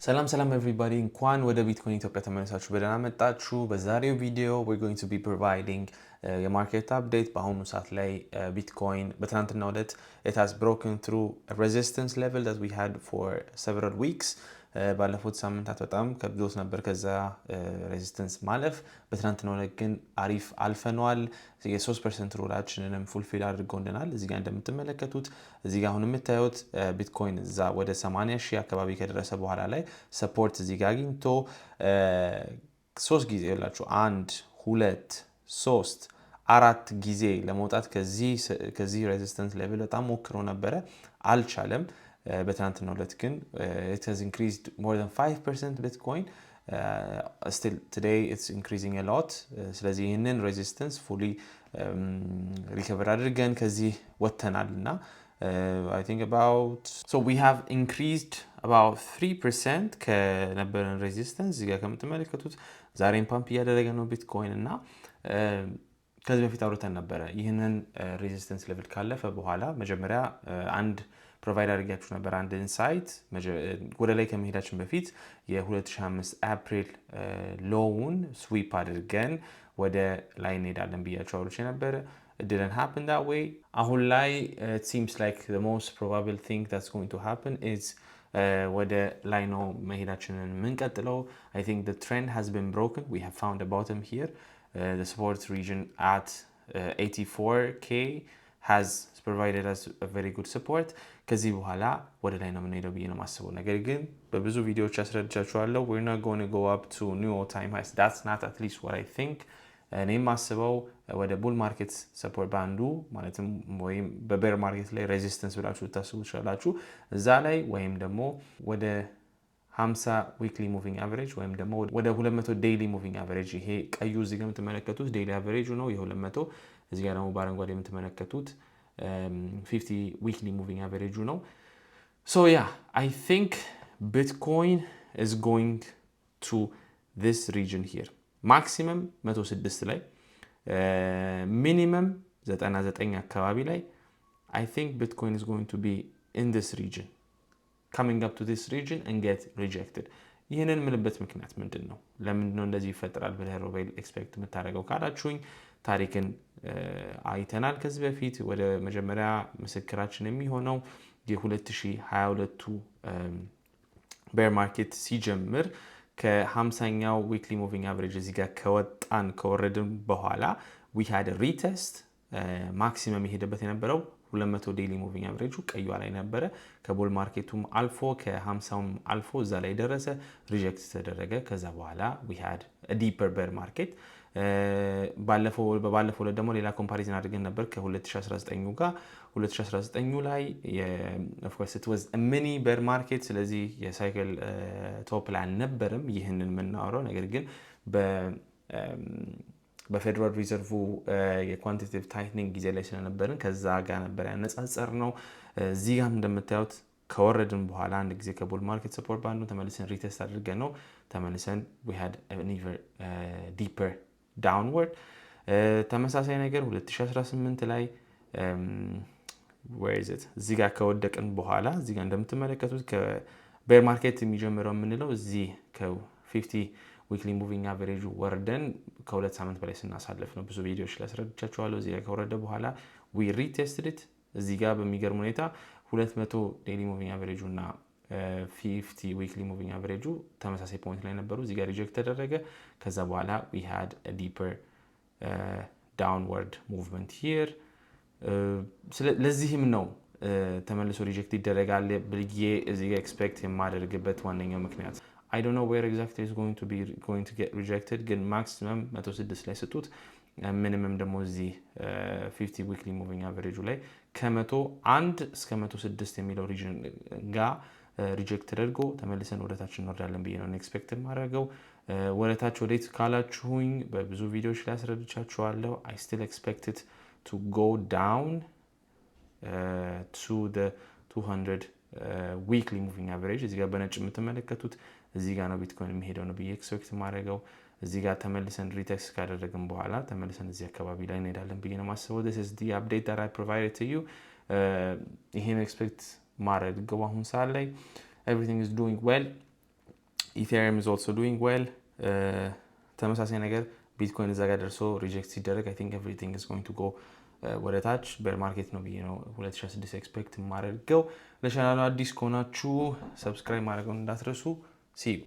ሰላም everybody እንኳን ወደ ቢትኮይን ኢትዮጵያ ተመልሳችሁ በደህና መጣችሁ። በዛሬው ቪዲዮ we're going to be providing የማርኬት አፕዴት በአሁኑ ሰዓት ላይ ቢትኮይን በትናንትናው ዕለት it has broken through a resistance level that we had for several weeks ባለፉት ሳምንታት በጣም ከብዶት ነበር ከዛ ሬዚስተንስ ማለፍ በትናንትናው ዕለት ግን አሪፍ አልፈኗል። የ3% ሩላችንንም ፉልፊል አድርጎልናል። እዚህ ጋር እንደምትመለከቱት እዚህ ጋር አሁን የምታዩት ቢትኮይን እዛ ወደ 80,000 አካባቢ ከደረሰ በኋላ ላይ ሰፖርት እዚህ ጋር አግኝቶ 3 ጊዜ ያላችሁ 1 2 3 አራት ጊዜ ለመውጣት ከዚህ ሬዚስተንስ ሌቭል በጣም ሞክሮ ነበረ፣ አልቻለም። በትናንትናው ዕለት ግን it has increased more than 5% Bitcoin. Still today it's increasing a lot. ስለዚህ ይህንን ሬዚስተንስ ፉሊ ሪከቨር አድርገን ከዚህ ወጥተናልና I think about so we have increased about 3% ከነበረን ሬዚስተንስ እዚህ ጋር ከምትመለከቱት ዛሬም ፓምፕ እያደረገ ነው ቢትኮይን እና ከዚህ በፊት አውርተን ነበረ ይህንን ሬዚስተንስ ሌቭል ካለፈ በኋላ መጀመሪያ አንድ ፕሮቫይድ አድርጋችሁ ነበር አንድ ኢንሳይት ወደ ላይ ከመሄዳችን በፊት የ2005 አፕሪል ሎውን ስዊፕ አድርገን ወደ ላይ እንሄዳለን ብያችሁ አውርቼ ነበረ። It didn't happen that way. አሁን ላይ it seems like the most probable thing that's going to happen is ወደ ላይ ነው መሄዳችንን የምንቀጥለው። I think the trend has been broken. We have found a bottom here. The support region at 84k has provided us a very good support. ከዚህ በኋላ ወደ ላይ ነው የምንሄደው ብዬ ነው የማስበው። ነገር ግን በብዙ ቪዲዮዎች አስረድቻችኋለሁ we're not going to go up to new all time highs. That's not at least what I think. እኔ የማስበው ወደ ቡል ማርኬት ሰፖርት ባንዱ ማለትም ወይም በቤር ማርኬት ላይ ሬዚስተንስ ብላችሁ ልታስቡ ትችላላችሁ እዛ ላይ ወይም ደግሞ ወደ 50 ዊክሊ ሙቪንግ አቨሬጅ ወይም ደግሞ ወደ 200 ዴይሊ ሙቪንግ አቨሬጅ ይሄ ቀዩ እዚህ ጋር የምትመለከቱት ዴይሊ አቨሬጁ ነው የ200 እዚህ ጋር ደግሞ በአረንጓዴ የምትመለከቱት 50 weekly moving average ነው። So yeah, I think Bitcoin is going to this region here. Maximum 106 ላይ minimum 99 አካባቢ ላይ I think Bitcoin is going to be in this region. Coming up to this region and get rejected. ይህንን ምልበት ምክንያት ምንድን ነው? ለምንድን ነው እንደዚህ ይፈጠራል ብለህ ሮቤል ኤክስፔክት የምታደርገው ካላችሁኝ ታሪክን አይተናል ከዚህ በፊት ወደ መጀመሪያ ምስክራችን የሚሆነው የ2022 ቤር ማርኬት ሲጀምር ከ50ኛው ዊክሊ ሙቪንግ አቨሬጅ እዚህ ጋር ከወረድን በኋላ we had a retest ማክሲመም የሄደበት የነበረው 200 ዴይሊ ሙቪንግ አቨሬጁ ቀዩ ላይ ነበረ። ከቡል ማርኬቱም አልፎ ከ50ም አልፎ እዛ ላይ ደረሰ፣ ሪጀክት ተደረገ። ከዛ በኋላ we had a deeper bear market. ባለፈው ደግሞ ሌላ ኮምፓሪዝን አድርገን ነበር ከ2019 ጋር 2019 ላይ of course it was a mini bear market ስለዚህ የሳይክል ቶፕ ላይ አልነበረም ይህንን የምናወራው ነገር ግን በፌደራል ሪዘርቭ የኳንቲቴቲቭ ታይትኒንግ ጊዜ ላይ ስለነበርን ከዛ ጋር ነበር ያነጻጸር ነው። እዚህ ጋር እንደምታዩት ከወረድን በኋላ አንድ ጊዜ ከቡል ማርኬት ሰፖርት ባንዱ ተመልሰን ሪቴስት አድርገን ነው ተመልሰን we had an even deeper downward. ተመሳሳይ ነገር 2018 ላይ where is it እዚህ ጋር ከወደቅን በኋላ እዚህ ጋር እንደምትመለከቱት ከቤር ማርኬት የሚጀምረው የምንለው እዚህ ከ50 ዊክሊ ሙቪንግ አቨሬጅ ወርደን ከሁለት ሳምንት በላይ ስናሳልፍ ነው። ብዙ ቪዲዮዎች ላይ አስረድቻችኋለሁ። እዚህ ጋር ከወረደ በኋላ we retested it እዚህ ጋር በሚገርም ሁኔታ 200 ዴይሊ ሙቪንግ አቨሬጁ እና 50 ዊክሊ ሙቪንግ አቨሬጁ ተመሳሳይ ፖይንት ላይ ነበሩ። እዚህ ጋር ሪጀክት ተደረገ። ከዛ በኋላ we had a deeper downward movement here. ለዚህም ነው ተመልሶ ሪጀክት ይደረጋል ብዬ እዚህ ጋር ኤክስፔክት የማደርግበት ዋነኛው ምክንያት I don't know where exactly is going to get rejected ግን maximum 106 ላይ ስጡት minimum ደግሞ እዚህ 50 weekly moving average ላይ ከ101 እስከ 106 የሚለው ሪጅን ጋር ሪጀክት ተደርጎ ተመልሰን ወደታች እንወርዳለን ብዬ ነው ኤክስፔክት የማደርገው። ወደታች ወዴት ካላችሁኝ በብዙ ቪዲዮዎች ላይ አስረድቻችኋለሁ። I still expect it to go down to the 200 weekly moving average እዚህ ጋር በነጭ የምትመለከቱት እዚህ ጋር ነው ቢትኮይን የሚሄደው ነው ብዬ ኤክስፔክት ማድረገው። እዚህ ጋር ተመልሰን ሪቴክስ ካደረግን በኋላ ተመልሰን እዚህ አካባቢ ላይ እንሄዳለን ብዬ ነው የማስበው። this is the update that I provided to you. ይሄን ኤክስፔክት ማድረግ አሁን ሰዓት ላይ everything is doing well. ኢቴሪየም is also doing well ተመሳሳይ ነገር ቢትኮይን እዛ ጋር ደርሶ ሪጀክት ሲደረግ I think everything is going to go ወደ ታች ቤር ማርኬት ነው ብዬ ነው 2016 ኤክስፔክት የማደርገው። ለቻናሉ አዲስ ከሆናችሁ ሰብስክራይብ ማድረግን እንዳትረሱ። see you